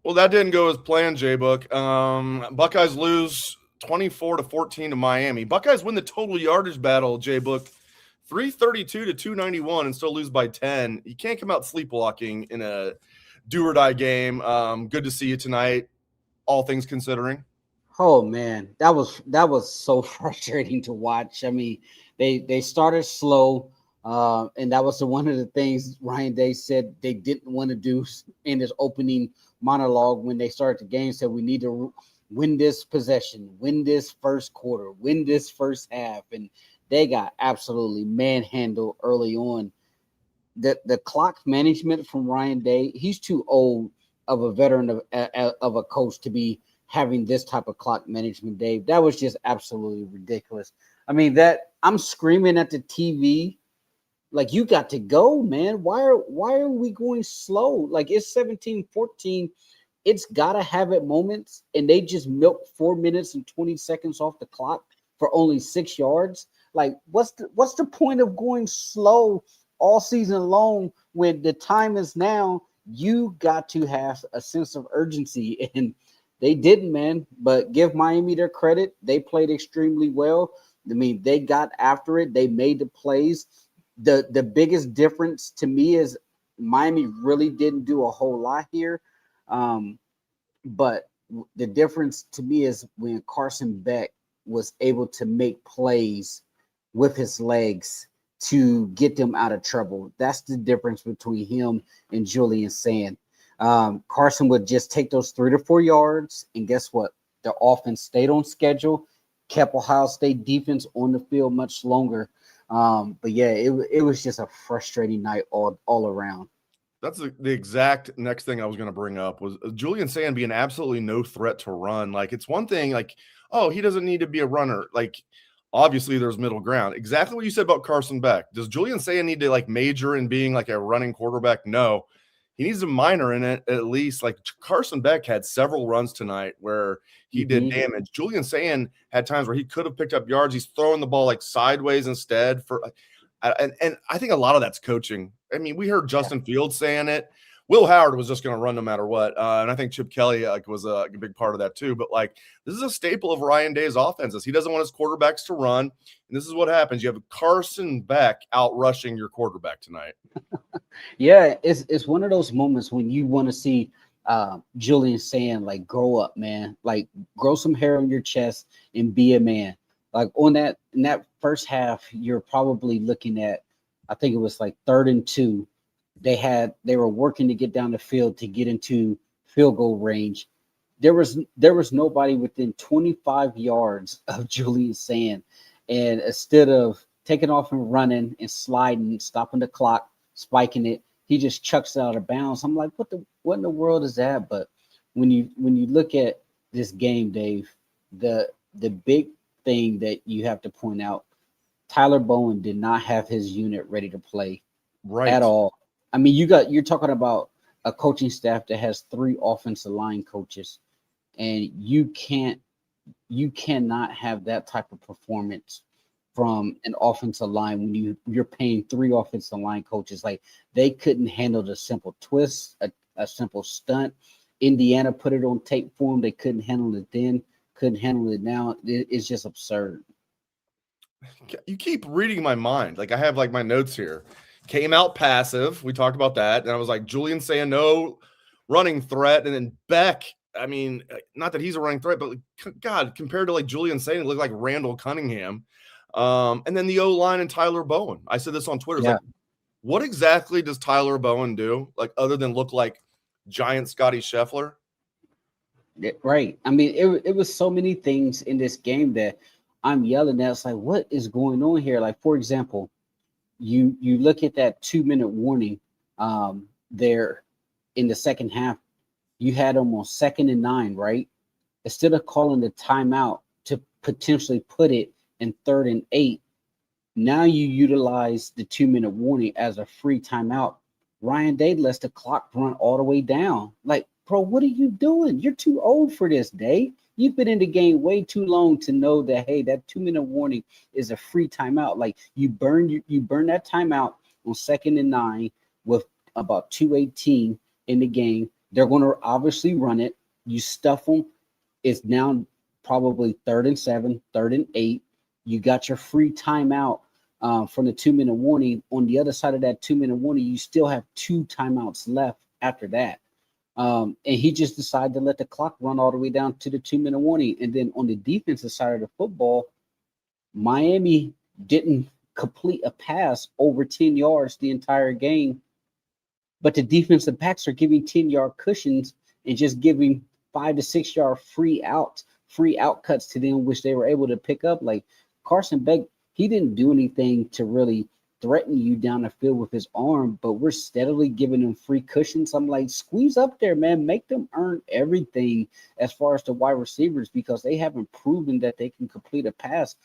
Well, that didn't go as planned, J-Book. Buckeyes lose 24-14 to Miami. Buckeyes win the total yardage battle, J-Book, 332 to 291 and still lose by 10. You can't come out sleepwalking in a do-or-die game. Good to see you tonight, all things considering. Oh man, that was so frustrating to watch. I mean, they started slow, and that was one of the things Ryan Day said they didn't want to do in his opening monologue when they started the game. Said we need to win this possession, win this first quarter, win this first half, and they got absolutely manhandled early on. The clock management from Ryan Day, he's too old of a veteran of a coach to be having this type of clock management, Dave. That was just absolutely ridiculous. I mean, that I'm screaming at the TV, like, you got to go, man. Why are we going slow? Like, it's 17-14. It's gotta have it moments, and they just milked 4 minutes and 20 seconds off the clock for only 6 yards. Like, what's the point of going slow all season long when the time is now? You got to have a sense of urgency, and they didn't, man. But give Miami their credit. They played extremely well. I mean, they got after it. They made the plays. The biggest difference to me is Miami really didn't do a whole lot here. But the difference to me is when Carson Beck was able to make plays with his legs to get them out of trouble. That's the difference between him and Julian Sand. Carson would just take those 3 to 4 yards, and guess what? The offense stayed on schedule, kept Ohio State defense on the field much longer. But yeah, it was just a frustrating night all around. That's the exact next thing I was going to bring up was Julian Sand being absolutely no threat to run. Like, it's one thing, like, oh, he doesn't need to be a runner. Like, obviously there's middle ground. Exactly what you said about Carson Beck. Does Julian Sand need to like major in being like a running quarterback? No. He needs a minor in it at least. Like, Carson Beck had several runs tonight where he did damage. Julian Sand had times where he could have picked up yards. He's throwing the ball like sideways instead for and I think a lot of that's coaching. I mean, we heard Justin Fields saying it. Will Howard was just going to run no matter what. And I think Chip Kelly was a big part of that too. But like, this is a staple of Ryan Day's offenses. He doesn't want his quarterbacks to run. And this is what happens. You have Carson Beck out rushing your quarterback tonight. Yeah, it's one of those moments when you want to see Julian Sand like grow up, man. Like, grow some hair on your chest and be a man. Like, in that first half, you're probably looking at, I think it was like 3rd and 2. They were working to get down the field to get into field goal range. There was nobody within 25 yards of Julian Sand, and instead of taking off and running and sliding, stopping the clock, spiking it, he just chucks it out of bounds. I'm like, what in the world is that? But when you look at this game, Dave, the big thing that you have to point out, Tyler Bowen did not have his unit ready to play at all. I mean, you're talking about a coaching staff that has 3 offensive line coaches, and you cannot have that type of performance from an offensive line when you're paying 3 offensive line coaches. Like, they couldn't handle the simple twist, a simple stunt. Indiana put it on tape for them. They couldn't handle it then, couldn't handle it now. It's just absurd. You keep reading my mind. Like, I have like my notes here. Came out passive. We talked about that. And I was like, Julian Sand, no running threat. And then Beck, I mean, not that he's a running threat, but like, God, compared to like Julian Sand, it looked like Randall Cunningham. And then the O-line and Tyler Bowen. I said this on Twitter. Like, what exactly does Tyler Bowen do? Like, other than look like giant Scotty Scheffler? Right. I mean, it was so many things in this game that I'm yelling at. It's like, what is going on here? Like, for example, you look at that 2-minute warning there in the second half. You had them on 2nd and 9, right? Instead of calling the timeout to potentially put it in 3rd and 8, now you utilize the 2-minute warning as a free timeout. Ryan Day lets the clock run all the way down. Like, bro, what are you doing? You're too old for this, Day. You've been in the game way too long to know that, hey, that 2-minute warning is a free timeout. Like, you burn that timeout on 2nd and 9 with about 2:18 in the game. They're going to obviously run it. You stuff them. It's now probably 3rd and 7, 3rd and 8. You got your free timeout from the 2-minute warning. On the other side of that 2-minute warning, you still have 2 timeouts left after that. And he just decided to let the clock run all the way down to the 2-minute warning. And then on the defensive side of the football, Miami didn't complete a pass over 10 yards the entire game, but the defensive backs are giving 10-yard cushions and just giving 5 to 6 yard free out cuts to them, which they were able to pick up. Like Carson Beck, he didn't do anything to really threaten you down the field with his arm, but we're steadily giving them free cushions. I'm like, squeeze up there, man. Make them earn everything as far as the wide receivers, because they haven't proven that they can complete a pass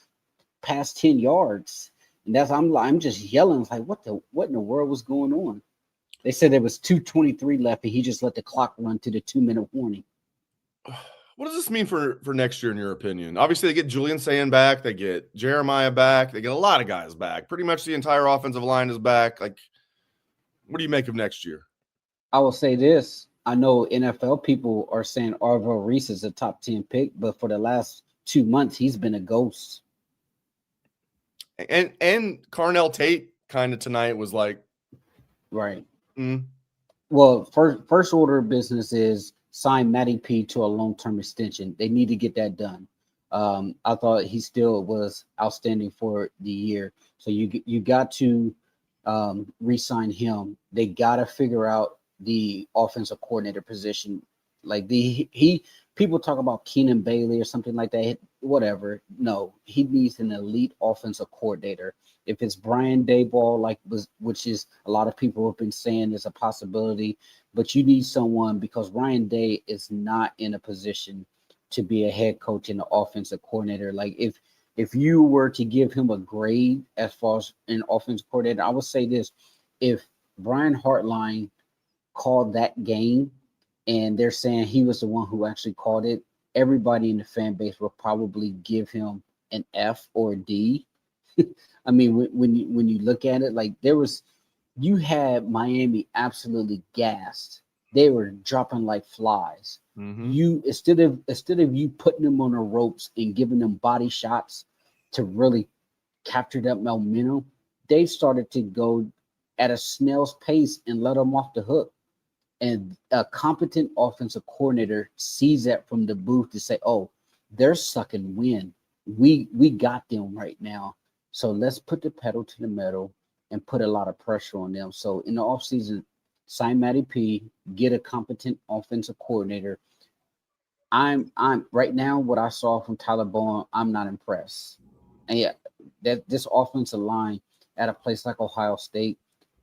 past 10 yards. And that's I'm just yelling, like, what in the world was going on? They said there was 2:23 left, and he just let the clock run to the 2-minute warning. What does this mean for next year, in your opinion? Obviously, they get Julian Sand back. They get Jeremiah back. They get a lot of guys back. Pretty much the entire offensive line is back. Like, what do you make of next year? I will say this. I know NFL people are saying Arvell Reese is a top 10 pick, but for the last 2 months, he's been a ghost. And Carnell Tate kind of tonight was like, right. Well, first order of business is sign Matty P to a long-term extension. They need to get that done. I thought he still was outstanding for the year. So you got to re-sign him. They got to figure out the offensive coordinator position. Like people talk about Keenan Bailey or something like that. Whatever. No, he needs an elite offensive coordinator. If it's Brian Daboll, which is a lot of people have been saying is a possibility, but you need someone, because Ryan Day is not in a position to be a head coach and an offensive coordinator. Like if you were to give him a grade as far as an offensive coordinator, I would say this: if Brian Hartline called that game, and they're saying he was the one who actually called it, everybody in the fan base will probably give him an F or a D. I mean, when you look at it, like you had Miami absolutely gassed. They were dropping like flies. You instead of you putting them on the ropes and giving them body shots to really capture that momentum, they started to go at a snail's pace and let them off the hook. And a competent offensive coordinator sees that from the booth to say, "Oh, they're sucking wind. We got them right now. So let's put the pedal to the metal and put a lot of pressure on them." So in the offseason, sign Matty P, get a competent offensive coordinator. I'm right now, what I saw from Tyler Bowen, I'm not impressed. And yeah, that this offensive line at a place like Ohio State,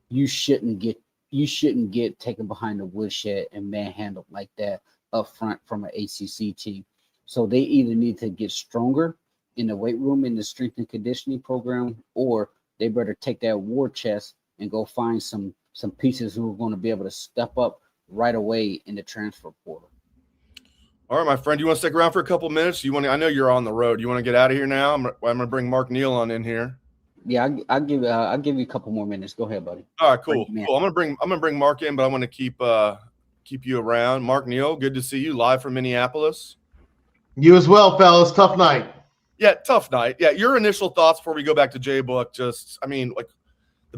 you shouldn't get taken behind the woodshed and manhandled like that up front from an ACC team. So they either need to get stronger in the weight room, in the strength and conditioning program, or they better take that war chest and go find some pieces who are going to be able to step up right away in the transfer portal. All right, my friend, you want to stick around for a couple minutes? I know you're on the road. You want to get out of here now? I'm going to bring Mark Neal on in here. Yeah, I'll give you a couple more minutes. Go ahead, buddy. All right, cool. I'm gonna bring Mark in, but I want to keep you around. Mark Neal, good to see you live from Minneapolis. You as well, fellas. Tough night. Yeah, tough night. Yeah, your initial thoughts before we go back to J-Book. The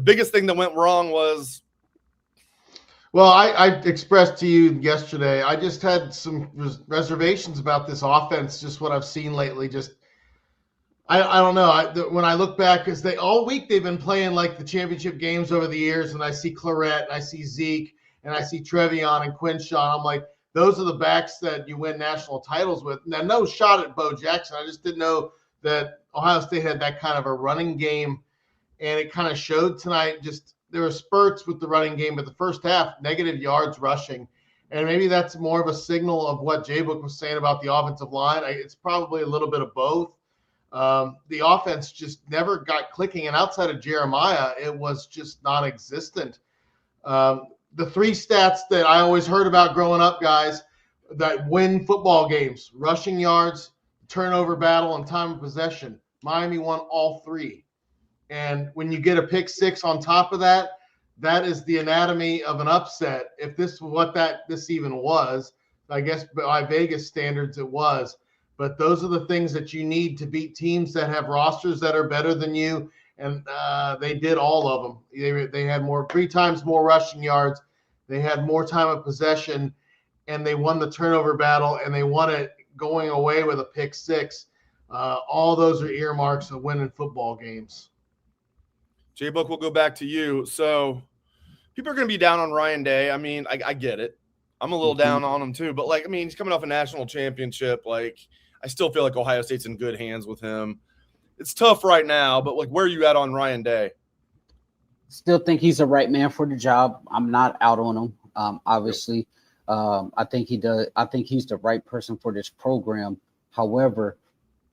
biggest thing that went wrong was. Well, I expressed to you yesterday, I just had some reservations about this offense, just what I've seen lately. I don't know. When I look back, because all week they've been playing like the championship games over the years, and I see Clarett, and I see Zeke, and I see Trevion and Quinshawn. I'm like, those are the backs that you win national titles with. Now, no shot at Bo Jackson. I just didn't know that Ohio State had that kind of a running game, and it kind of showed tonight. Just there were spurts with the running game, but the first half, negative yards rushing. And maybe that's more of a signal of what J-Book was saying about the offensive line. It's probably a little bit of both. The offense just never got clicking, and outside of Jeremiah, it was just non-existent. The three stats that I always heard about growing up, guys, that win football games: rushing yards, turnover battle, and time of possession. Miami won all three. And when you get a pick six on top of that, that is the anatomy of an upset. If this even was, I guess by Vegas standards it was. But those are the things that you need to beat teams that have rosters that are better than you, and they did all of them. They had 3 times more rushing yards. They had more time of possession, and they won the turnover battle, and they won it going away with a pick 6. All those are earmarks of winning football games. J-Book, we'll go back to you. So people are going to be down on Ryan Day. I mean, I get it. I'm a little down on him too. But, like, I mean, he's coming off a national championship. Like, I still feel like Ohio State's in good hands with him. It's tough right now, but, like, where are you at on Ryan Day? Still think he's the right man for the job. I'm not out on him. Obviously, I think he does. I think he's the right person for this program. However,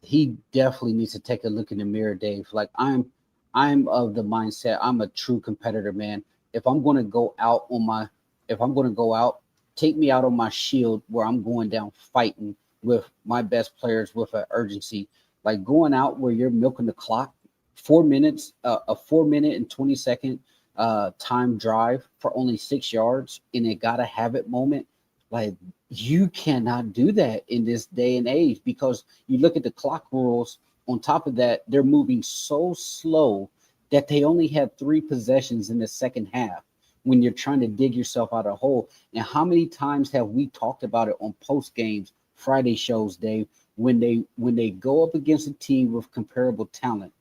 he definitely needs to take a look in the mirror, Dave. Like, I'm of the mindset, I'm a true competitor, man. If I'm going to go out, take me out on my shield where I'm going down fighting with my best players with an urgency. Like, going out where you're milking the clock, 4 minutes, a 4 minute and 20-second time drive for only 6 yards in a gotta have it moment. Like, you cannot do that in this day and age, because you look at the clock rules. On top of that, they're moving so slow that they only had 3 possessions in the second half when you're trying to dig yourself out of a hole. And how many times have we talked about it on post games, Friday shows, Dave, when they go up against a team with comparable talent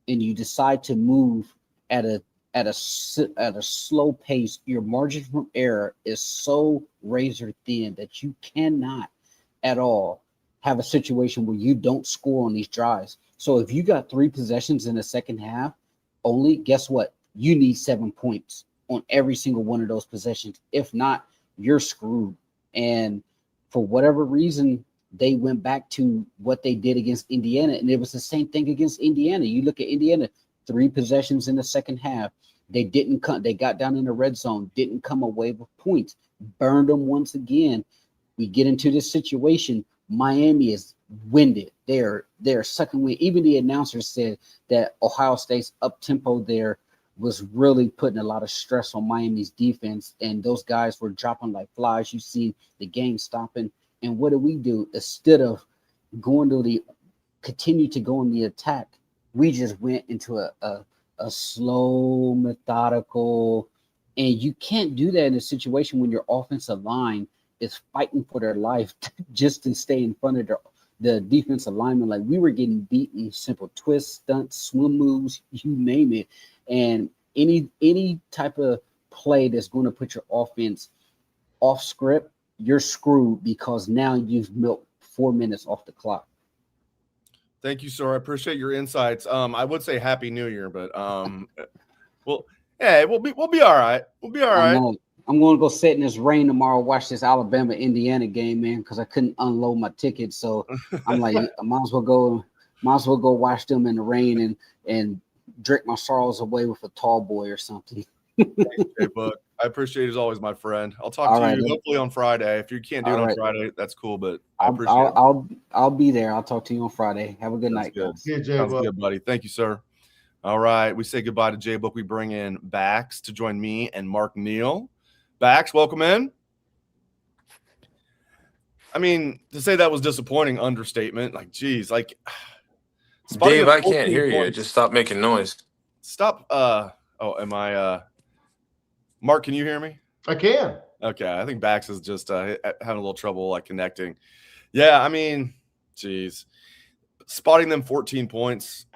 and you decide to move at a slow pace, your margin from error is so razor thin that you cannot at all have a situation where you don't score on these drives. So if you got 3 possessions in the second half, only, guess what? You need 7 points on every single one of those possessions. If not, you're screwed. And for whatever reason, they went back to what they did against Indiana, and it was the same thing against Indiana. You look at Indiana, 3 possessions in the second half. They didn't come. They got down in the red zone, didn't come away with points, burned them once again. We get into this situation. Miami is winded. They're sucking wind. Even the announcer said that Ohio State's up tempo there was really putting a lot of stress on Miami's defense, and those guys were dropping like flies. You see the game stopping, and what do? Instead of continue to go on the attack, we just went into a slow, methodical, and you can't do that in a situation when your offensive line is fighting for their life just to stay in front of the defensive lineman. Like, we were getting beaten, simple twists, stunts, swim moves, you name it. And any type of play that's going to put your offense off script, you're screwed, because now you've milked 4 minutes off the clock. Thank you, sir. I appreciate your insights. I would say Happy New Year, but we'll be all right. We'll be all right. I'm going to go sit in this rain tomorrow, watch this Alabama-Indiana game, man, because I couldn't unload my ticket. So I'm like, I might as well go watch them in the rain and drink my sorrows away with a tall boy or something. Thanks, J-Book. I appreciate it as always, my friend. I'll talk to you hopefully on Friday. If you can't do it on Friday, that's cool, but I appreciate it. I'll be there. I'll talk to you on Friday. Have a good night, guys. Yeah, Sounds good, buddy. Thank you, sir. All right, we say goodbye to J-Book. We bring in Bax to join me and Mark Neal. Bax, welcome in. I mean, to say that was disappointing, understatement. Like, geez, like, Dave, I can't hear you. Just stop making noise. Stop. Am I? Mark, can you hear me? I can. Okay, I think Bax is just having a little trouble like connecting. Yeah, I mean, geez, spotting them 14 points,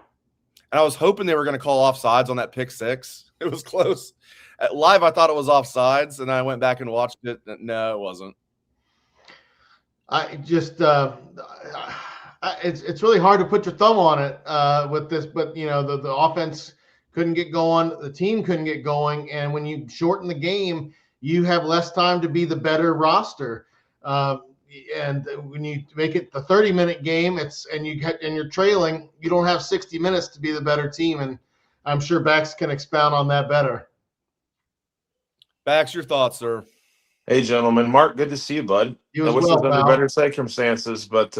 and I was hoping they were going to call offsides on that pick 6. It was close. At live, I thought it was offsides, and I went back and watched it. No, it wasn't. I just it's really hard to put your thumb on it with this, but you know the offense couldn't get going, the team couldn't get going, and when you shorten the game, you have less time to be the better roster. And when you make it the 30-minute game, and you're trailing, you don't have 60 minutes to be the better team, and I'm sure Bax can expound on that better. Bax, your thoughts, sir? Hey, gentlemen. Mark, good to see you, bud. You as I wish well, it was under pal. better circumstances, but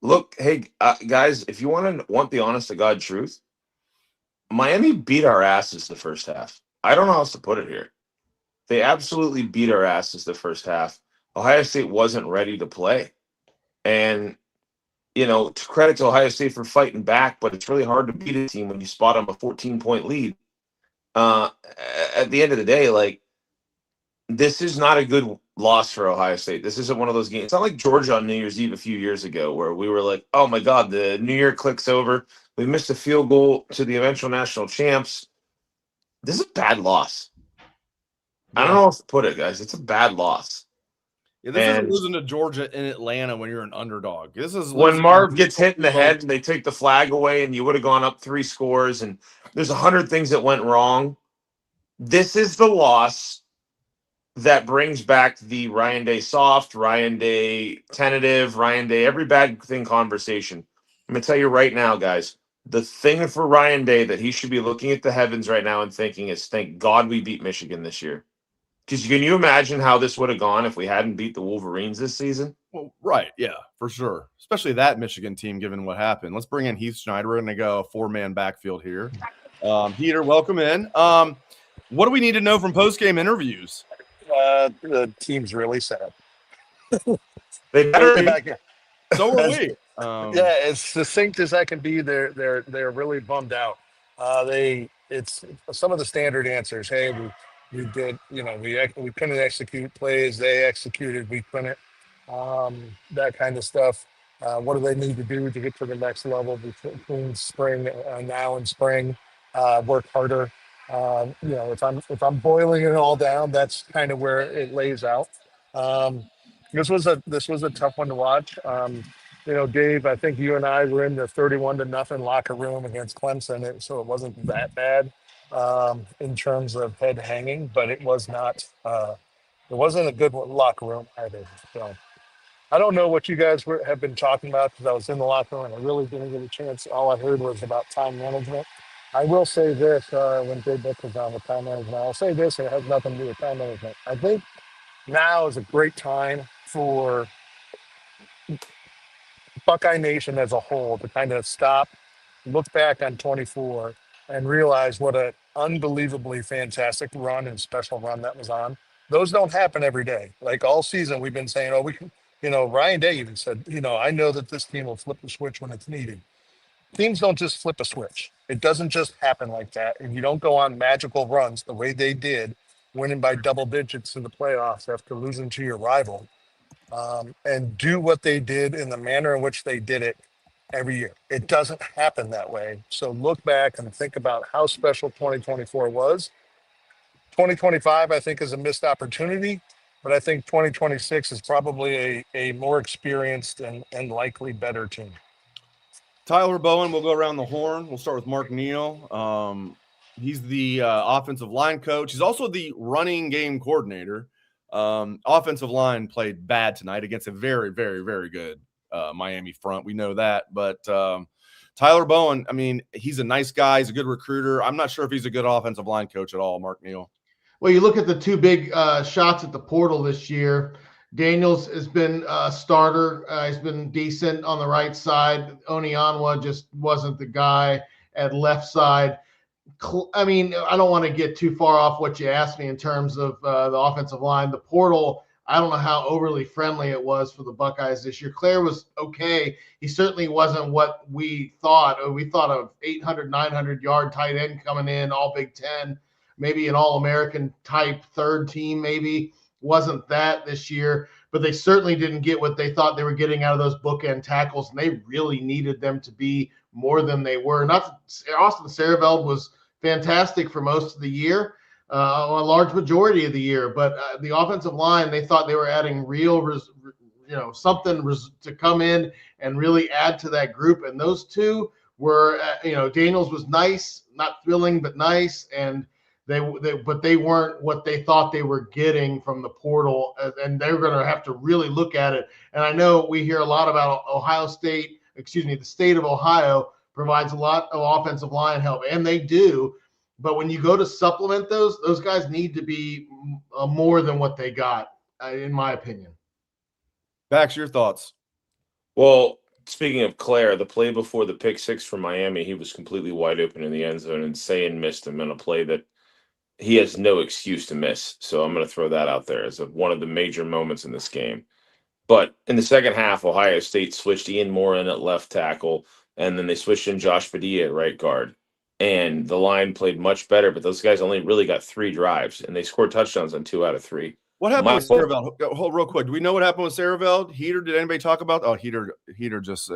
look, hey, guys, if you want the honest to God truth, Miami beat our asses the first half. I don't know how else to put it here. They absolutely beat our asses the first half. Ohio State wasn't ready to play. And, to credit to Ohio State for fighting back, but it's really hard to beat a team when you spot them a 14-point lead. At the end of the day, like, this is not a good loss for Ohio State. This isn't one of those games. It's not like Georgia on New Year's Eve a few years ago where we were like, oh, my God, the New Year clicks over. We missed a field goal to the eventual national champs. This is a bad loss. I don't know how to put it, guys. It's a bad loss. Yeah, this isn't losing to Georgia in Atlanta when you're an underdog. This is when Marv gets hit in the head and they take the flag away and you would have gone up 3 scores and there's 100 things that went wrong. This is the loss that brings back the Ryan Day soft, Ryan Day tentative, Ryan Day every bad thing conversation. I'm going to tell you right now, guys, the thing for Ryan Day that he should be looking at the heavens right now and thinking is, thank God we beat Michigan this year. Because can you imagine how this would have gone if we hadn't beat the Wolverines this season? Well, right, yeah, for sure. Especially that Michigan team, given what happened. Let's bring in Heath Schneider and they go 4-man backfield here. Heater, welcome in. What do we need to know from post-game interviews? The team's really sad. They better be. Back here. So are we. Yeah, as succinct as I can be. They're really bummed out. It's some of the standard answers. Hey, we did, we couldn't execute plays. They executed. We couldn't. That kind of stuff. What do they need to do to get to the next level between spring now and spring? Work harder. If I'm boiling it all down, that's kind of where it lays out. This was a tough one to watch. Dave, I think you and I were in the 31-0 locker room against Clemson, so it wasn't that bad in terms of head hanging, but it was not. It wasn't a good locker room either. So I don't know what you guys have been talking about because I was in the locker room and I really didn't get a chance. All I heard was about time management. I will say this when Dave Biddle was on with time management. I'll say this, and it has nothing to do with time management. I think now is a great time for Buckeye Nation as a whole to kind of stop, look back on 24, and realize what an unbelievably fantastic run and special run that was on. Those don't happen every day. Like all season, we've been saying, we can, Ryan Day even said, I know that this team will flip the switch when it's needed. Teams don't just flip a switch. It doesn't just happen like that. And you don't go on magical runs the way they did, winning by double digits in the playoffs after losing to your rival, and do what they did in the manner in which they did it every year. It doesn't happen that way. So look back and think about how special 2024 was. 2025, I think, is a missed opportunity, but I think 2026 is probably a more experienced and likely better team. Tyler Bowen, we'll go around the horn. We'll start with Mark Neal. He's the offensive line coach. He's also the running game coordinator. Offensive line played bad tonight against a very, very, very good Miami front. We know that. But Tyler Bowen, I mean, he's a nice guy. He's a good recruiter. I'm not sure if he's a good offensive line coach at all, Mark Neal. Well, you look at the 2 big shots at the portal this year. Daniels has been a starter. He's been decent on the right side. Onionwa just wasn't the guy at left side. I mean, I don't want to get too far off what you asked me in terms of the offensive line. The portal, I don't know how overly friendly it was for the Buckeyes this year. Claire was okay. He certainly wasn't what we thought. We thought of 800, 900-yard tight end coming in, all Big Ten, maybe an All-American type third team maybe. Wasn't that this year, but they certainly didn't get what they thought they were getting out of those bookend tackles, and they really needed them to be more than they were. Austin Sareveld was fantastic for most of the year, a large majority of the year, but the offensive line, they thought they were adding something to come in and really add to that group, and those 2 were, Daniels was nice, not thrilling, but nice, and they weren't what they thought they were getting from the portal, and they're going to have to really look at it. And I know we hear a lot about the state of Ohio provides a lot of offensive line help, and they do. But when you go to supplement those guys need to be more than what they got, in my opinion. Bax, your thoughts? Well, speaking of Claire, the play before the pick six for Miami, he was completely wide open in the end zone, and Sayin missed him in a play that he has no excuse to miss. So I'm going to throw that out there as one of the major moments in this game. But in the second half, Ohio State switched Ian Moore in at left tackle, and then they switched in Josh Padilla at right guard. And the line played much better, but those guys only really got 3 drives, and they scored touchdowns on 2 out of 3. What happened with Saraveld? Hold real quick. Do we know what happened with Saraveld? Heater? Did anybody talk about? Oh, Heater just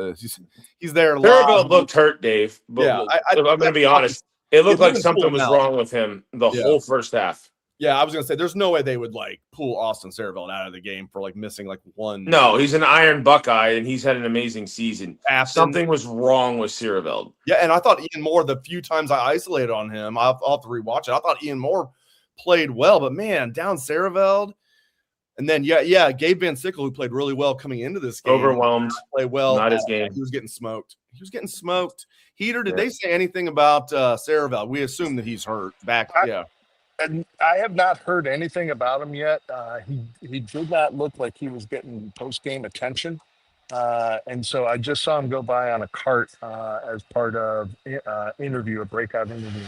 he's there. Saraveld looked hurt, Dave. But Yeah, I'm going to be honest. It looked like something was wrong with him the whole first half. Yeah, I was gonna say there's no way they would like pull Austin Saraveld out of the game for like missing like one. No, he's an Iron Buckeye, and he's had an amazing season. Something was wrong with Saraveld. Yeah, and I thought Ian Moore, the few times I isolated on him, I'll have to rewatch it. I thought Ian Moore played well, but man, down Saraveld. And then Gabe Van Sickle, who played really well coming into this game, overwhelmed, played well. Not his game. He was getting smoked. Heater, did they say anything about Saraveld? We assume that he's hurt back. And I have not heard anything about him yet. He did not look like he was getting post-game attention. And so I just saw him go by on a cart as part of a breakout interview.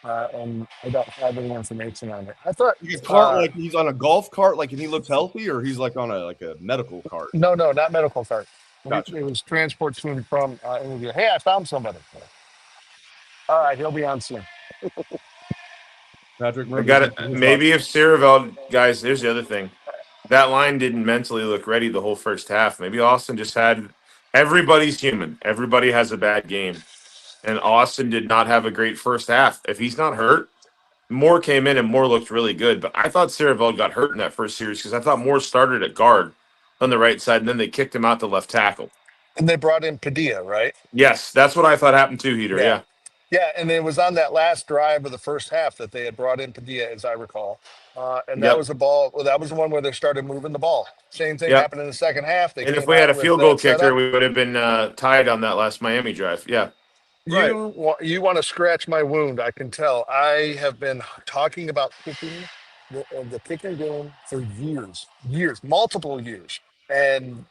And I don't have any information on it. I thought like he's on a golf cart, like, and he looked healthy, or he's like on a medical cart. No, not medical cart. Gotcha. It was transport to and from interview. Hey, I found somebody. All right, he'll be on soon. Patrick, I got it. Maybe if Saraveld, guys, there's the other thing. That line didn't mentally look ready the whole first half. Maybe Austin just had everybody's human. Everybody has a bad game. And Austin did not have a great first half. If he's not hurt, Moore came in and Moore looked really good. But I thought Saraveld got hurt in that first series because I thought Moore started at guard on the right side, and then they kicked him out to left tackle. And they brought in Padilla, right? Yes, that's what I thought happened too, Heater. Yeah. Yeah, and it was on that last drive of the first half that they had brought in Padilla, as I recall. And that was the ball. Well, that was the one where they started moving the ball. Same thing happened in the second half. And if we had a field goal kicker, we would have been tied on that last Miami drive. Yeah. You want to scratch my wound, I can tell. I have been talking about kicking the kicking game for years, multiple years. And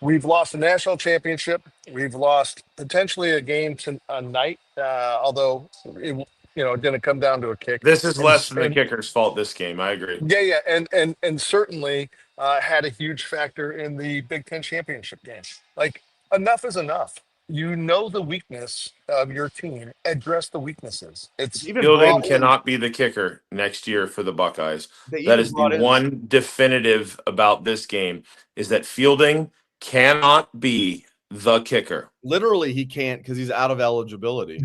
we've lost a national championship. We've lost potentially a game a night, although it didn't come down to a kick. This is less than the kicker's fault this game. I agree. Yeah, and certainly had a huge factor in the Big Ten championship game. Like, enough is enough. You know the weakness of your team. Address the weaknesses. Fielding cannot be the kicker next year for the Buckeyes. That is the one definitive about this game, is that Fielding cannot be the kicker. Literally, he can't because he's out of eligibility.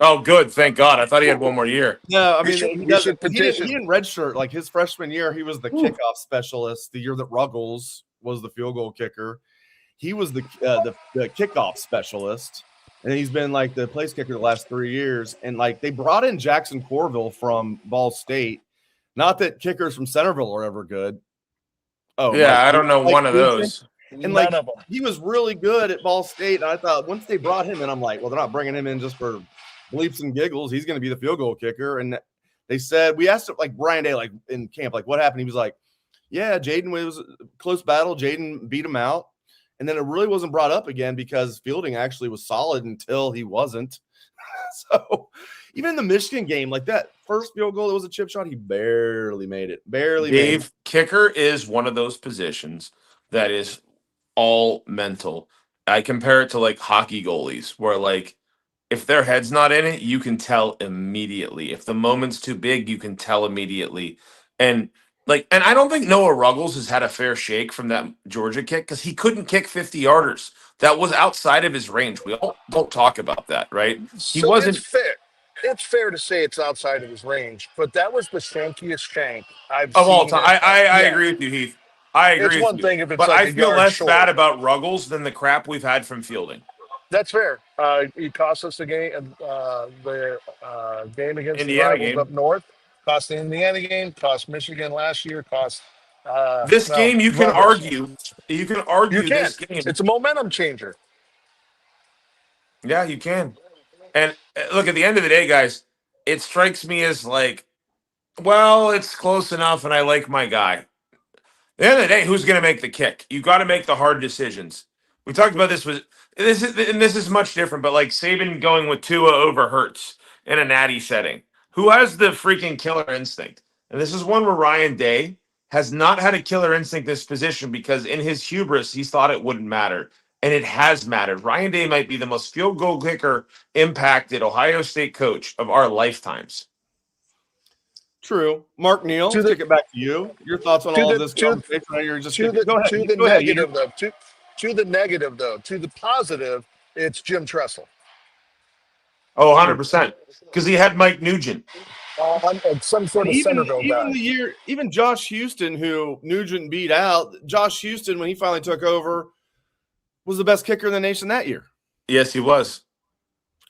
Oh, good. Thank God. I thought he had one more year. No, I mean, he didn't redshirt. Like, his freshman year, he was the kickoff specialist. The year that Ruggles was the field goal kicker, he was the kickoff specialist, and he's been like the place kicker the last 3 years. And like, they brought in Jackson Corville from Ball State. Not that kickers from Centerville are ever good. Oh yeah, I don't know one of those. And like, he was really good at Ball State. And I thought once they brought him in, I'm like, well, they're not bringing him in just for bleeps and giggles. He's going to be the field goal kicker. And they said, we asked him, like, Brian Day, like, in camp, like, what happened? He was like, yeah, Jaden was a close battle. Jaden beat him out. And then it really wasn't brought up again because Fielding actually was solid until he wasn't. So even in the Michigan game, like that first field goal, it was a chip shot. He barely made it. Dave, kicker is one of those positions that is all mental. I compare it to like hockey goalies, where like if their head's not in it, you can tell immediately. If the moment's too big, you can tell immediately. And I don't think Noah Ruggles has had a fair shake from that Georgia kick because he couldn't kick 50-yarders. That was outside of his range. We all don't talk about that, right? He wasn't fair. It's fair to say it's outside of his range, but that was the shankiest shank I've of seen. all time. I agree with you, Heath. I agree. It's one thing if it's but like I feel less bad about Ruggles than the crap we've had from Fielding. That's fair. He cost us the game, the game against Indiana the rivals up north. Cost the Indiana game. Cost Michigan last year. Cost this game. You can argue. You can argue this game. It's a momentum changer. Yeah, you can. And look, at the end of the day, guys, it strikes me as like, well, it's close enough, and I like my guy. At the end of the day, who's going to make the kick? You got to make the hard decisions. We talked about this. This is much different, but like Saban going with Tua over Hurts in a natty setting. Who has the freaking killer instinct? And this is one where Ryan Day has not had a killer instinct this position because in his hubris, he thought it wouldn't matter. And it has mattered. Ryan Day might be the most field goal kicker impacted Ohio State coach of our lifetimes. True. Mark Neal, To let's the- kick it back to you. Your thoughts on to all the- of this to- conversation? You're just To the go ahead. to the Go ahead, negative though, to the negative though, to the positive, it's Jim Tressel. Oh, 100%. Because he had Mike Nugent. And some sort of Centerville guy. Even Josh Houston, who Nugent beat out, Josh Houston, when he finally took over, was the best kicker in the nation that year. Yes, he was.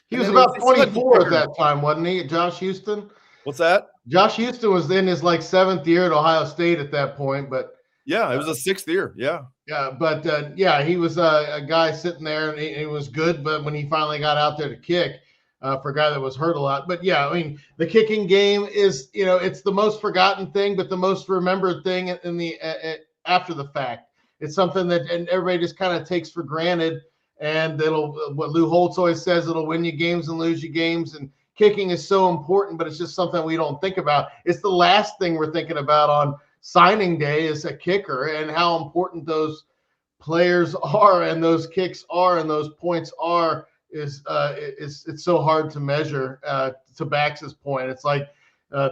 He was about 24 at that time, wasn't he, Josh Houston? What's that? Josh Houston was in his like 7th year at Ohio State at that point, but yeah, it was a 6th year. Yeah. Yeah, but he was a guy sitting there, and he was good. But when he finally got out there to kick, for a guy that was hurt a lot. But yeah, I mean, the kicking game is, it's the most forgotten thing, but the most remembered thing in the after the fact. It's something that and everybody just kind of takes for granted. And what Lou Holtz always says, it'll win you games and lose you games. And kicking is so important, but it's just something we don't think about. It's the last thing we're thinking about on signing day is a kicker and how important those players are and those kicks are and those points are. It's so hard to measure. To Bax's point, it's like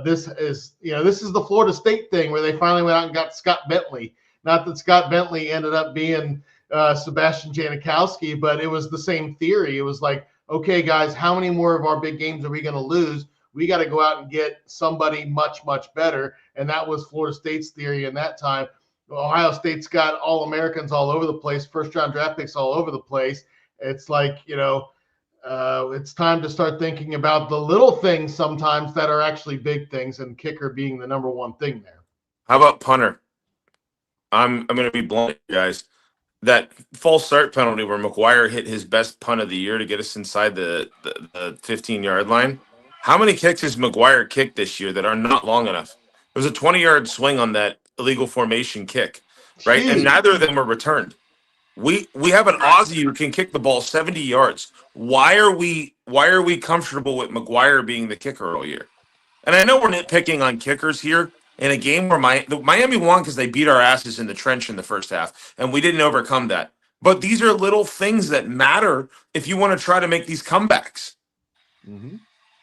this is the Florida State thing where they finally went out and got Scott Bentley. Not that Scott Bentley ended up being Sebastian Janikowski, but it was the same theory. It was like, okay, guys, how many more of our big games are we going to lose? We got to go out and get somebody much, much better. And that was Florida State's theory in that time. Ohio State's got All-Americans all over the place, first-round draft picks all over the place. It's like, it's time to start thinking about the little things sometimes that are actually big things, and kicker being the number one thing there. How about punter? I'm going to be blunt, guys. That false start penalty where McGuire hit his best punt of the year to get us inside the 15-yard line. How many kicks has McGuire kicked this year that are not long enough? There was a 20-yard swing on that illegal formation kick, right? Jeez. And neither of them were returned. We have an Aussie who can kick the ball 70 yards. Why are we comfortable with McGuire being the kicker all year? And I know we're nitpicking on kickers here in a game where Miami won because they beat our asses in the trench in the first half, and we didn't overcome that. But these are little things that matter if you want to try to make these comebacks. Mm-hmm.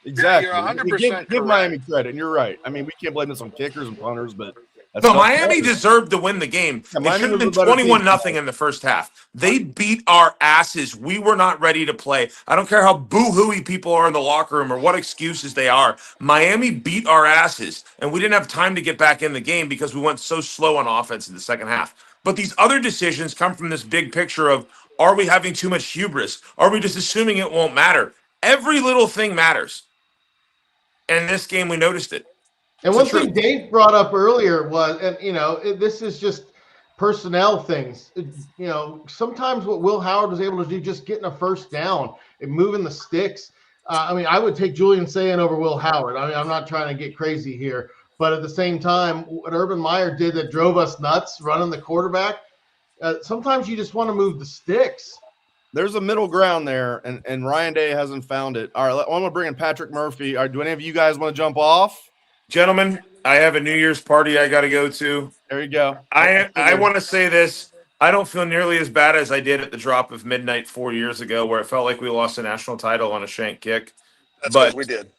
Exactly. Yeah, you're 100% give Miami credit, and you're right. I mean, we can't blame this on kickers and punters, but no, Miami deserved to win the game. Yeah, it should have been 21-0 in the first half. They beat our asses. We were not ready to play. I don't care how boo-hooey people are in the locker room or what excuses they are. Miami beat our asses, and we didn't have time to get back in the game because we went so slow on offense in the second half. But these other decisions come from this big picture of, are we having too much hubris? Are we just assuming it won't matter? Every little thing matters. And in this game, we noticed it. And one thing Dave brought up earlier was, and this is just personnel things. Sometimes what Will Howard was able to do, just getting a first down and moving the sticks. I would take Julian Sayin over Will Howard. I mean, I'm not trying to get crazy here, but at the same time, what Urban Meyer did that drove us nuts, running the quarterback. Sometimes you just want to move the sticks. There's a middle ground there, and Ryan Day hasn't found it. All right, I'm going to bring in Patrick Murphy. Do any of you guys want to jump off? Gentlemen, I have a New Year's party I got to go to. There you go. I want to say this. I don't feel nearly as bad as I did at the drop of midnight 4 years ago, where it felt like we lost a national title on a shank kick. But we did.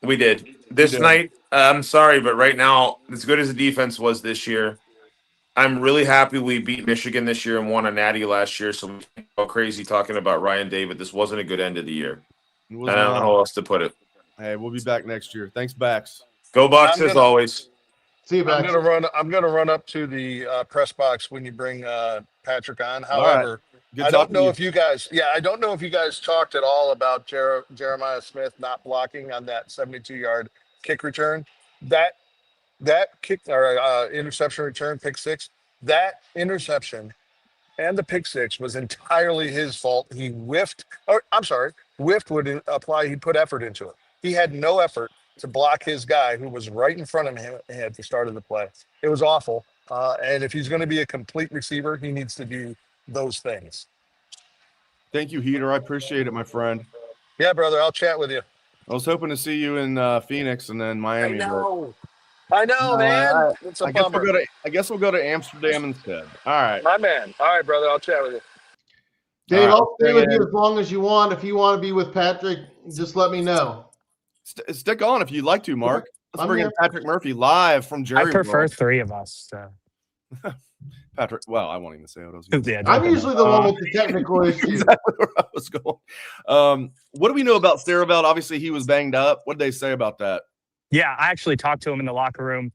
We did. This night, I'm sorry, but right now, as good as the defense was this year, I'm really happy we beat Michigan this year and won a natty last year. So we can't go crazy talking about Ryan Day, but this wasn't a good end of the year. I don't know how else to put it. Hey, we'll be back next year. Thanks, Bax. Go Bucks as always. See you, Bax. I'm gonna run up to the press box when you bring Patrick on. However, I don't know if you guys talked at all about Jeremiah Smith not blocking on that 72-yard kick return. That kick or interception return, pick six. That interception and the pick six was entirely his fault. He whiffed. Whiffed would apply. He put effort into it. He had no effort to block his guy who was right in front of him at the start of the play. It was awful. And if he's going to be a complete receiver, he needs to do those things. Thank you, Heater. I appreciate it, my friend. Yeah, brother. I'll chat with you. I was hoping to see you in Phoenix and then Miami. I know, man. It's a I guess bummer. we'll go to Amsterdam instead. All right. My man. All right, brother. I'll chat with you. Dave, All right, I'll stay with man. you as long as you want. If you want to be with Patrick, just let me know. Stick on if you'd like to, Mark. Let's I'm bring in here. Patrick Murphy live from Jerry. I prefer 3 of us. So. Patrick, well, I won't even say what I was going to say. I'm usually the one with the technical issue. Exactly where I was going. What do we know about Stereveld? Obviously, he was banged up. What did they say about that? Yeah, I actually talked to him in the locker room.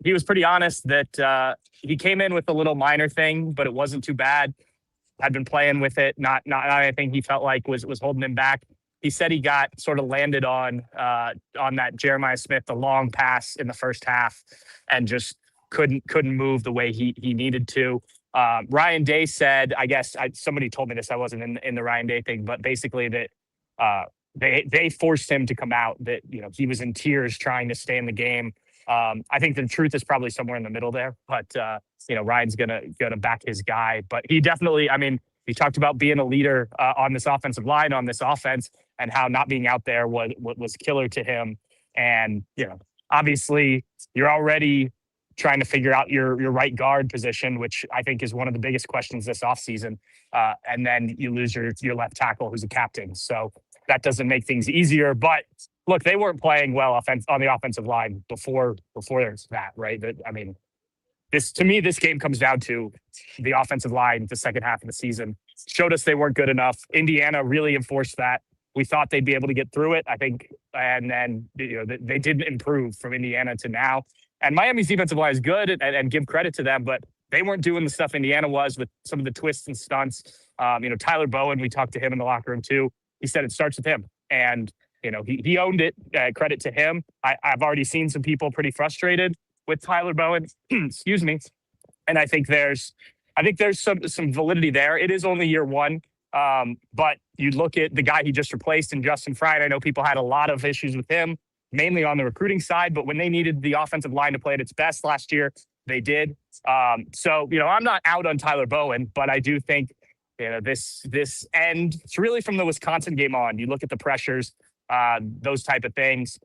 He was pretty honest that he came in with a little minor thing, but it wasn't too bad. Had been playing with it, not anything he felt like was holding him back. He said he got sort of landed on that Jeremiah Smith, the long pass in the first half, and just couldn't move the way he needed to. Ryan Day said, I guess somebody told me this, I wasn't in the Ryan Day thing, but basically that they forced him to come out, that he was in tears trying to stay in the game. I think the truth is probably somewhere in the middle there, but Ryan's gonna back his guy. But he definitely, he talked about being a leader on this offensive line, on this offense, and how not being out there was killer to him. And obviously you're already trying to figure out your right guard position, which I think is one of the biggest questions this offseason. And then you lose your left tackle, who's a captain. So that doesn't make things easier. But look, they weren't playing well on the offensive line before that, right? This game comes down to the offensive line. The second half of the season showed us they weren't good enough. Indiana really enforced that. We thought they'd be able to get through it, I think, and then they didn't improve from Indiana to now. And Miami's defensive line is good, and give credit to them, but they weren't doing the stuff Indiana was with some of the twists and stunts. Tyler Bowen, we talked to him in the locker room too. He said it starts with him, and he owned it. Credit to him. I've already seen some people pretty frustrated with Tyler Bowen. Excuse me. And I think there's some validity there. It is only year one, but you look at the guy he just replaced in Justin Frye. I know people had a lot of issues with him, mainly on the recruiting side, but when they needed the offensive line to play at its best last year, they did. So I'm not out on Tyler Bowen, but I do think this end, it's really from the Wisconsin game on. You look at the pressures, those type of things.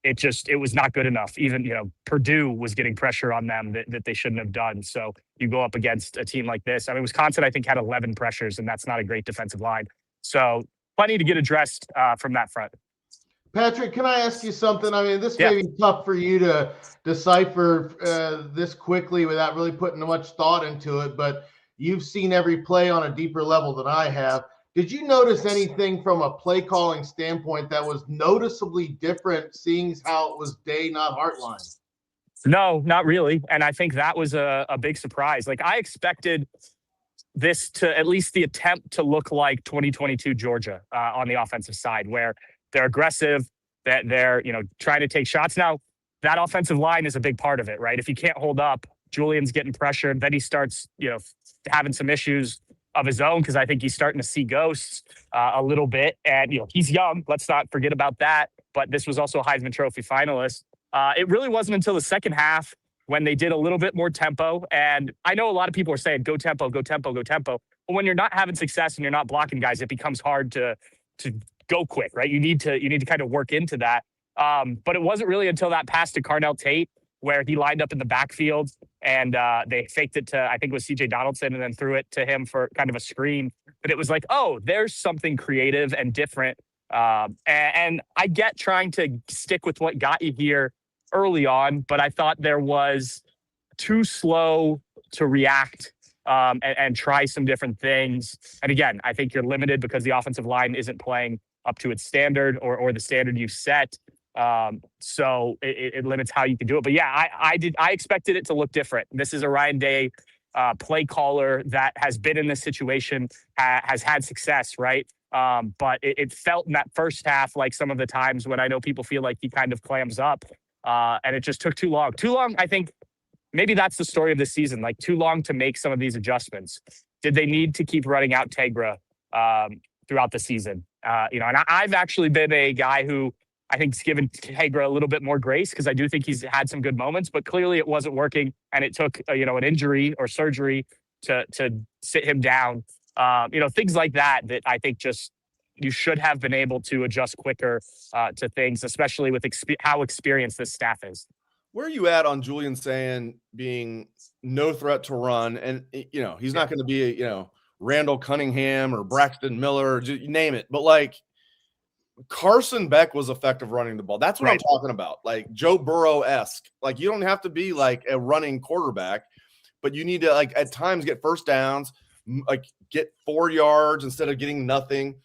It was not good enough. Even, Purdue was getting pressure on them that they shouldn't have done. So you go up against a team like this. Wisconsin, I think, had 11 pressures, and that's not a great defensive line. So plenty to get addressed from that front. Patrick, can I ask you something? This may be tough for you to decipher this quickly without really putting much thought into it, but you've seen every play on a deeper level than I have. Did you notice anything from a play calling standpoint that was noticeably different, seeing how it was Day, not Hartline? No, not really. And I think that was a big surprise. Like, I expected this to at least the attempt to look like 2022 Georgia on the offensive side, where they're aggressive, that they're, trying to take shots. Now, that offensive line is a big part of it, right? If you can't hold up, Julian's getting pressured, then he starts, having some issues of his own, because I think he's starting to see ghosts a little bit. And, he's young. Let's not forget about that. But this was also a Heisman Trophy finalist. It really wasn't until the second half when they did a little bit more tempo. And I know a lot of people are saying, go tempo, go tempo, go tempo. But when you're not having success and you're not blocking guys, it becomes hard to go quick, right? You need to kind of work into that. But it wasn't really until that pass to Carnell Tate, where he lined up in the backfield and they faked it to, I think it was CJ Donaldson, and then threw it to him for kind of a screen. But it was like, oh, there's something creative and different. And I get trying to stick with what got you here early on, but I thought there was too slow to react and try some different things. And again, I think you're limited because the offensive line isn't playing up to its standard or the standard you set. So it limits how you can do it. But yeah, I expected it to look different. This is a Ryan Day play caller that has been in this situation, has had success, right? But it felt in that first half like some of the times when I know people feel like he kind of clams up, and it just took too long. Too long, I think. Maybe that's the story of this season, like too long to make some of these adjustments. Did they need to keep running out Tegra throughout the season? And I've actually been a guy who I think has given Tegra a little bit more grace, because I do think he's had some good moments, but clearly it wasn't working. And it took, an injury or surgery to sit him down. Things like that I think just you should have been able to adjust quicker to things, especially with how experienced this staff is. Where are you at on Julian saying being no threat to run? And, he's not going to be, Randall Cunningham or Braxton Miller, or you name it. But, like, Carson Beck was effective running the ball. That's what I'm talking about. Like, Joe Burrow-esque. Like, you don't have to be, like, a running quarterback, but you need to, like, at times get first downs, like, get 4 yards instead of getting nothing.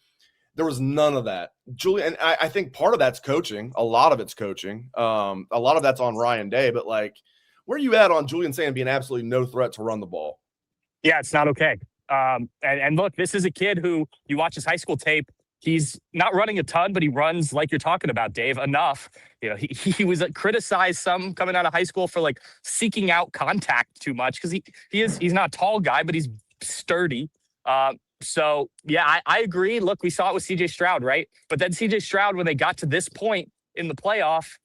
There was none of that. Julian, and I think part of that's coaching. A lot of it's coaching. A lot of that's on Ryan Day. But, like, where are you at on Julian saying being absolutely no threat to run the ball? Yeah, it's not okay. And look, this is a kid who you watch his high school tape. He's not running a ton, but he runs like you're talking about, Dave, enough. He was criticized some coming out of high school for like seeking out contact too much because he's not a tall guy, but he's sturdy. So, yeah, I agree. Look, we saw it with C.J. Stroud, right? But then C.J. Stroud, when they got to this point in the playoff,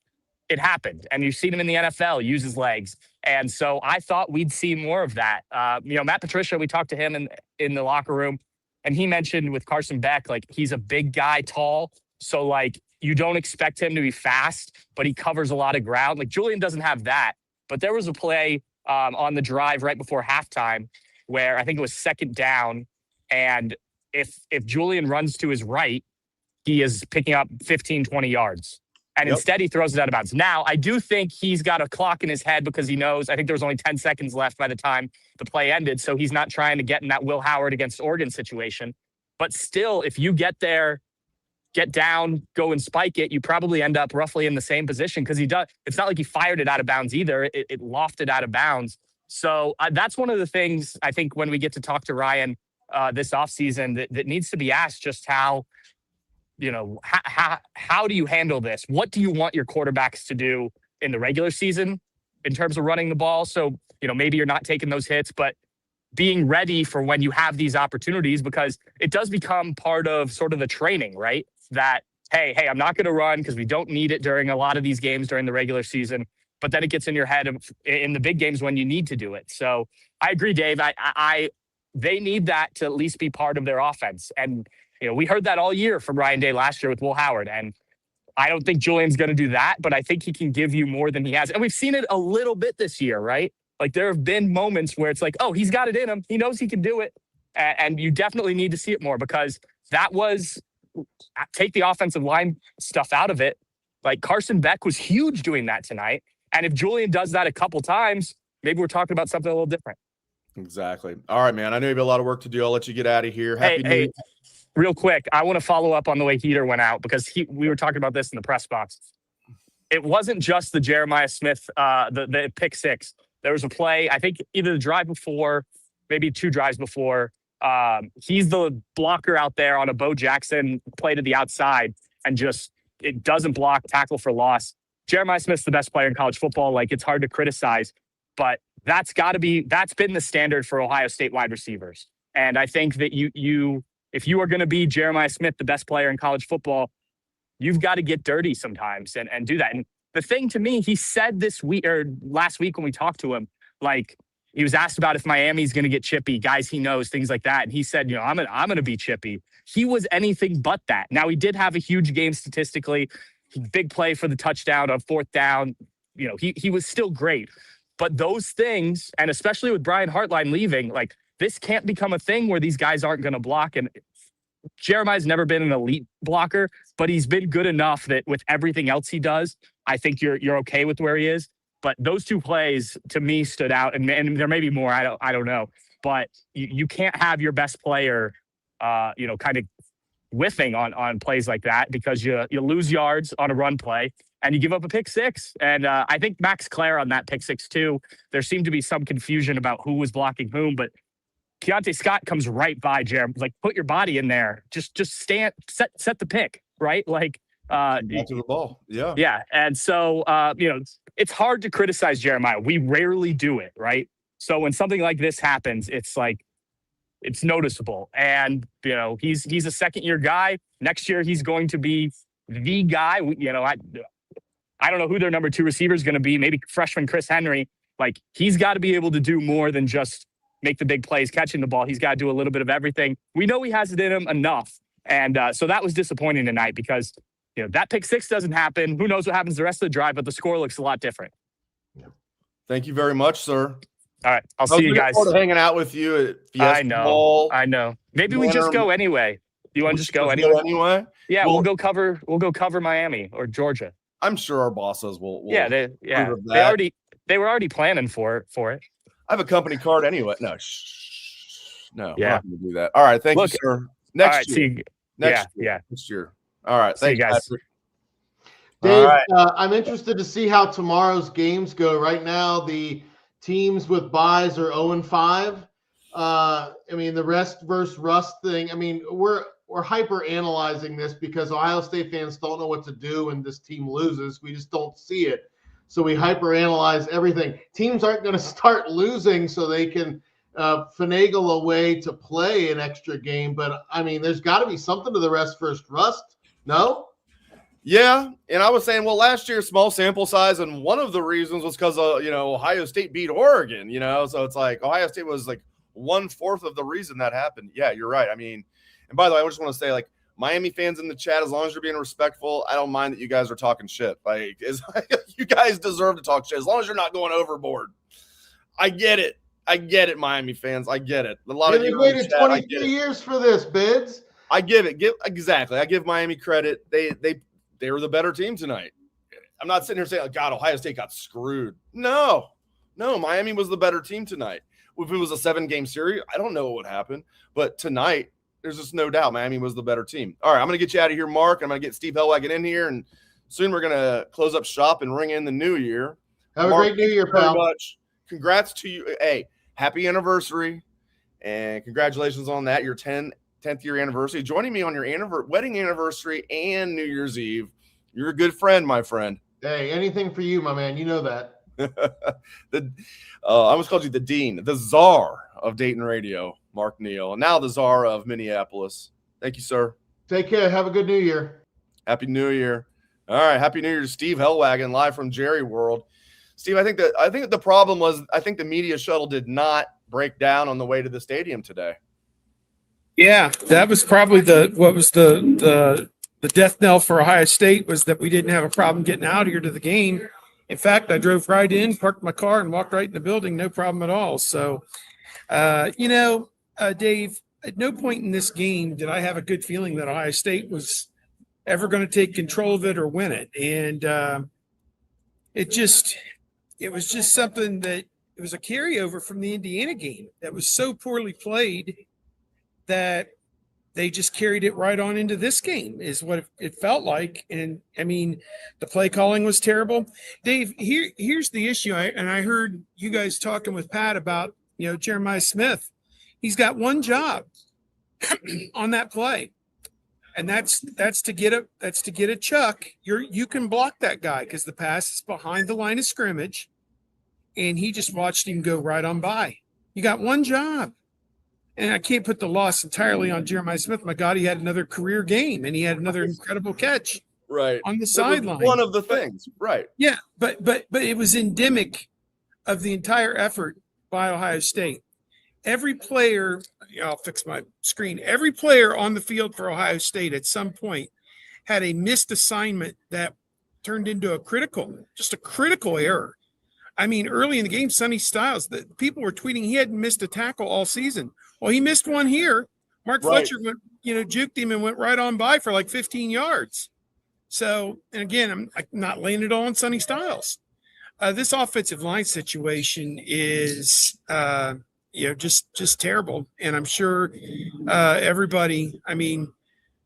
it happened. And you've seen him in the NFL use his legs. And so I thought we'd see more of that. Matt Patricia, we talked to him in the locker room, and he mentioned with Carson Beck, like, he's a big guy, tall. So, like, you don't expect him to be fast, but he covers a lot of ground. Like, Julian doesn't have that. But there was a play on the drive right before halftime where I think it was second down. And if Julian runs to his right, he is picking up 15, 20 yards. And instead he throws it out of bounds. Now, I do think he's got a clock in his head because he knows, I think there was only 10 seconds left by the time the play ended. So he's not trying to get in that Will Howard against Oregon situation. But still, if you get there, get down, go and spike it, you probably end up roughly in the same position because it's not like he fired it out of bounds either. It lofted out of bounds. So that's one of the things I think when we get to talk to Ryan this offseason that needs to be asked, just how do you handle this? What do you want your quarterbacks to do in the regular season in terms of running the ball? So, maybe you're not taking those hits, but being ready for when you have these opportunities, because it does become part of sort of the training, right? That, hey, I'm not going to run because we don't need it during a lot of these games during the regular season. But then it gets in your head in the big games when you need to do it. So I agree, Dave. They need that to at least be part of their offense. And, we heard that all year from Ryan Day last year with Will Howard. And I don't think Julian's going to do that, but I think he can give you more than he has. And we've seen it a little bit this year, right? Like, there have been moments where it's like, oh, he's got it in him. He knows he can do it. And you definitely need to see it more, because that was, take the offensive line stuff out of it. Like, Carson Beck was huge doing that tonight. And if Julian does that a couple times, maybe we're talking about something a little different. Exactly. All right, man. I know you have a lot of work to do. I'll let you get out of here. Hey, real quick, I want to follow up on the way Heater went out, because we were talking about this in the press box. It wasn't just the Jeremiah Smith, the pick six. There was a play, I think either the drive before, maybe 2 drives before. He's the blocker out there on a Bo Jackson play to the outside, and just, it doesn't block, tackle for loss. Jeremiah Smith's the best player in college football. Like, it's hard to criticize, but that's been the standard for Ohio State wide receivers. And I think that if you are going to be Jeremiah Smith, the best player in college football, you've got to get dirty sometimes and do that. And the thing to me, he said this week or last week when we talked to him, like, he was asked about if Miami's going to get chippy, guys he knows, things like that. And he said, I'm going to be chippy. He was anything but that. Now, he did have a huge game statistically, big play for the touchdown on 4th down. He was still great. But those things, and especially with Brian Hartline leaving, like, this can't become a thing where these guys aren't going to block. And Jeremiah's never been an elite blocker, but he's been good enough that with everything else he does, I think you're okay with where he is. But those 2 plays to me stood out, and there may be more. I don't know, but you can't have your best player, kind of whiffing on plays like that, because you lose yards on a run play and you give up a pick six. And I think Max Clare on that pick six too. There seemed to be some confusion about who was blocking whom, but Keontae Scott comes right by Jeremy. Like, put your body in there. Just stand, set the pick, right? Like, to the ball. Yeah. Yeah. And so, it's hard to criticize Jeremiah. We rarely do it, right? So when something like this happens, it's like, it's noticeable. And, he's a 2nd-year guy. Next year, he's going to be the guy. I don't know who their number 2 receiver is going to be. Maybe freshman Chris Henry. Like, he's got to be able to do more than just make the big plays, catching the ball. He's got to do a little bit of everything. We know he has it in him enough, And so that was disappointing tonight because, that pick six doesn't happen. Who knows what happens the rest of the drive, but the score looks a lot different. Thank you very much, sir. All right. I'll I was see you looking guys. forward to hanging out with you at Fiesta Bowl. I know. Maybe we just go anyway. You want to just go anyway? Yeah, we'll go cover Miami or Georgia. I'm sure our bosses will they were already planning for it. I have a company card anyway. No, no, yeah, we're not going to do that. All right, thank you, sir. Next year. Next year. All right, thank you guys. Dave, I'm interested to see how tomorrow's games go. Right now, the teams with buys are 0-5. I mean, the rest versus rust thing. I mean, we're hyper analyzing this because Ohio State fans don't know what to do when this team loses. We just don't see it. So we hyper analyze everything. Teams aren't going to start losing so they can finagle a way to play an extra game. But I mean, there's got to be something to the rest versus rust. No? Yeah. And I was saying, well, last year, small sample size. And one of the reasons was because, Ohio State beat Oregon, so it's like Ohio State was like 1/4 of the reason that happened. Yeah, you're right. I mean, and by the way, I just want to say, like, Miami fans in the chat, as long as you're being respectful, I don't mind that you guys are talking shit. Like, you guys deserve to talk shit as long as you're not going overboard. I get it, Miami fans. I get it. A lot of you waited 23 years for this, Bids. I give it. Exactly. I give Miami credit. They were the better team tonight. I'm not sitting here saying, God, Ohio State got screwed. No, Miami was the better team tonight. If it was a 7-game series, I don't know what would happen. But tonight, there's just no doubt Miami was the better team. All right, I'm going to get you out of here, Mark. I'm going to get Steve Helwagen in here, and soon we're going to close up shop and ring in the new year. Have Mark, a great new year, pal. Much. Congrats to you. Hey, happy anniversary, and congratulations on that, your 10th year anniversary. Joining me on your wedding anniversary and New Year's Eve. You're a good friend, my friend. Hey, anything for you, my man. You know that. I almost called you the dean, the czar of Dayton radio, Mark Neal. Now the czar of Minneapolis. Thank you, sir. Take care. Have a good New Year. Happy New Year. All right, Happy New Year to Steve Helwagen, live from Jerry World. Steve, I think that the problem was the media shuttle did not break down on the way to the stadium today. Yeah, that was probably the death knell for Ohio State, was that we didn't have a problem getting out here to the game. In fact, I drove right in, parked my car, and walked right in the building, no problem at all. So, Dave, at no point in this game did I have a good feeling that Ohio State was ever going to take control of it or win it. And it was just something that it was a carryover from the Indiana game that was so poorly played that they just carried it right on into this game, is what it felt like. And I mean, the play calling was terrible. Dave, here's the issue. I heard you guys talking with Pat about, Jeremiah Smith. He's got one job on that play, and that's to get a chuck. You can block that guy because the pass is behind the line of scrimmage, and he just watched him go right on by. You got one job. And I can't put the loss entirely on Jeremiah Smith. My God, he had another career game, and he had another incredible catch on the sideline. One of the things, right? Yeah, but it was endemic of the entire effort by Ohio State. Every player, I'll fix my screen. Every player on the field for Ohio State at some point had a missed assignment that turned into a critical error. I mean, early in the game, Sonny Styles, the people were tweeting he hadn't missed a tackle all season. Well, he missed one here. Mark Fletcher went, juked him and went right on by for like 15 yards. So, and again, I'm not laying it all on Sonny Styles. This offensive line situation is, just terrible. And I'm sure everybody, I mean,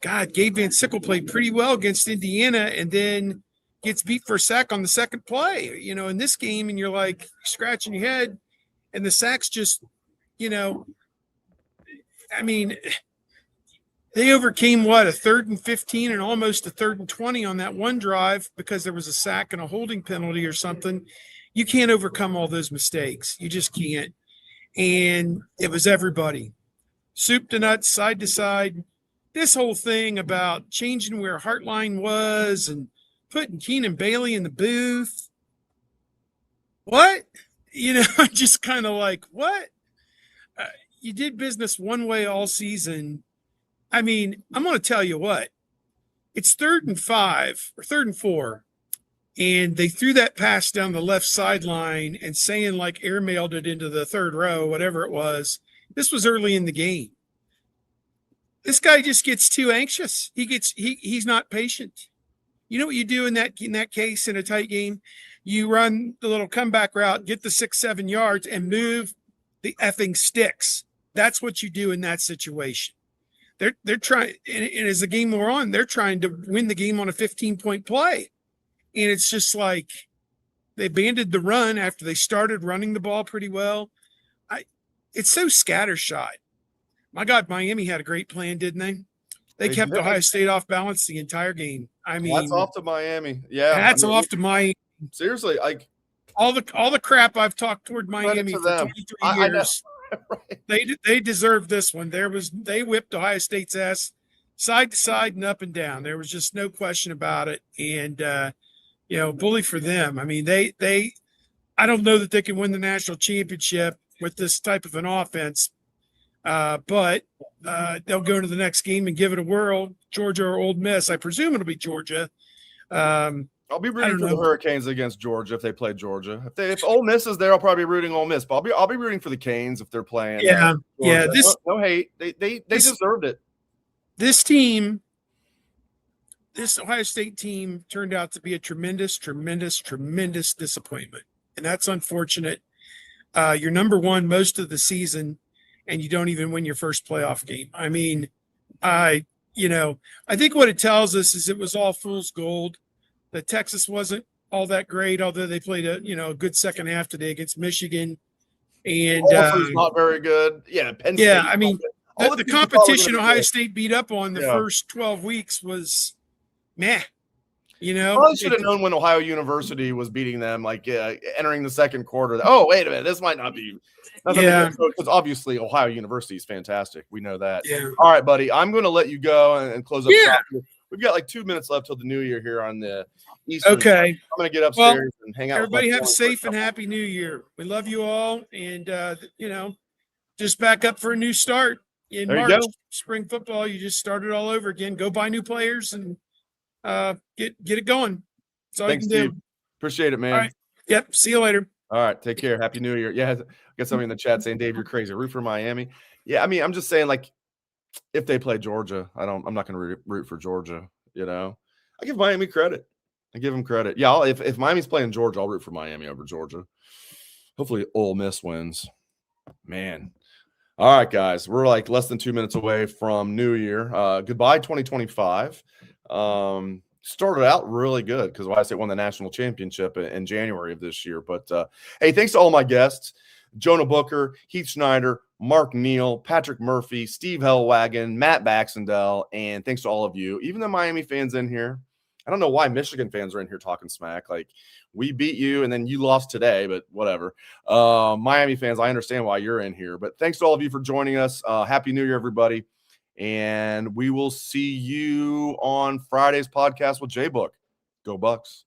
God, Gabe Van Sickle played pretty well against Indiana, and then gets beat for a sack on the second play, in this game. And you're like scratching your head, and the sacks just, I mean, they overcame a 3rd and 15 and almost a 3rd and 20 on that one drive because there was a sack and a holding penalty or something. You can't overcome all those mistakes. You just can't. And it was everybody, soup to nuts, side to side. This whole thing about changing where Hartline was and putting Keenan Bailey in the booth. What? Just kind of like, what? You did business one way all season, I mean, I'm going to tell you what. It's 3rd and 5 or 3rd and 4, and they threw that pass down the left sideline and saying like airmailed it into the 3rd row, whatever it was. This was early in the game. This guy just gets too anxious. He's not patient. You know what you do in that case in a tight game? You run the little comeback route, get the 6-7 yards, and move the effing sticks. That's what you do in that situation. They're trying, and as the game wore on, they're trying to win the game on a 15-point play. And it's just like they abandoned the run after they started running the ball pretty well. It's so scattershot. My God, Miami had a great plan, didn't they? They kept Ohio State off balance the entire game. I mean, hats off to Miami. Yeah, hats off to Miami. Seriously, like all the crap I've talked toward Miami for 23 years. Right. They deserve this one. They whipped Ohio State's ass side to side and up and down. There was just no question about it. And bully for them. I mean, I don't know that they can win the national championship with this type of an offense. But they'll go into the next game and give it a whirl. Georgia or Ole Miss. I presume it'll be Georgia. I'll be rooting for the Hurricanes against Georgia if they play Georgia. If Ole Miss is there, I'll probably be rooting Ole Miss. But I'll be rooting for the Canes if they're playing. Yeah. No hate. They deserved it. This Ohio State team turned out to be a tremendous, tremendous, tremendous disappointment, and that's unfortunate. You're number one most of the season, and you don't even win your first playoff game. I mean, I think what it tells us is it was all fool's gold. That Texas wasn't all that great, although they played a good second half today against Michigan. And not very good. Yeah, Penn State. Yeah, I mean, the competition Ohio State beat up on the first 12 weeks was meh. I should have known when Ohio University was beating them, like entering the second quarter. Oh, wait a minute, this might not be. Because obviously Ohio University is fantastic. We know that. Yeah. All right, buddy. I'm going to let you go and close up. Yeah. Shop. We've got like 2 minutes left till the new year here on the Eastern. Okay. I'm going to get upstairs and hang out. Everybody have a safe and happy New Year. We love you all, and just back up for a new start in March. Spring football, you just started all over again. Go buy new players and get it going. That's all you can do. Steve. Appreciate it, man. All right. Yep. See you later. All right. Take care. Happy New Year. Yeah. Got somebody in the chat saying, Dave, you're crazy. Root for Miami. Yeah. I mean, I'm just saying, like, if they play Georgia, I'm not going to root for Georgia. I give Miami credit. I give them credit. Yeah. If Miami's playing Georgia, I'll root for Miami over Georgia. Hopefully Ole Miss wins, man. All right, guys, we're like less than 2 minutes away from New Year. Goodbye 2025. Started out really good because Ohio State won the national championship in January of this year. But hey, thanks to all my guests: Jonah Booker, Heath Schneider, Mark Neal, Patrick Murphy, Steve Helwagen, Matt Baxendale, and thanks to all of you, even the Miami fans in here. I don't know why Michigan fans are in here talking smack. Like, we beat you and then you lost today, but whatever. Miami fans, I understand why you're in here. But thanks to all of you for joining us. Happy New Year, everybody. And we will see you on Friday's podcast with J-Book. Go Bucks.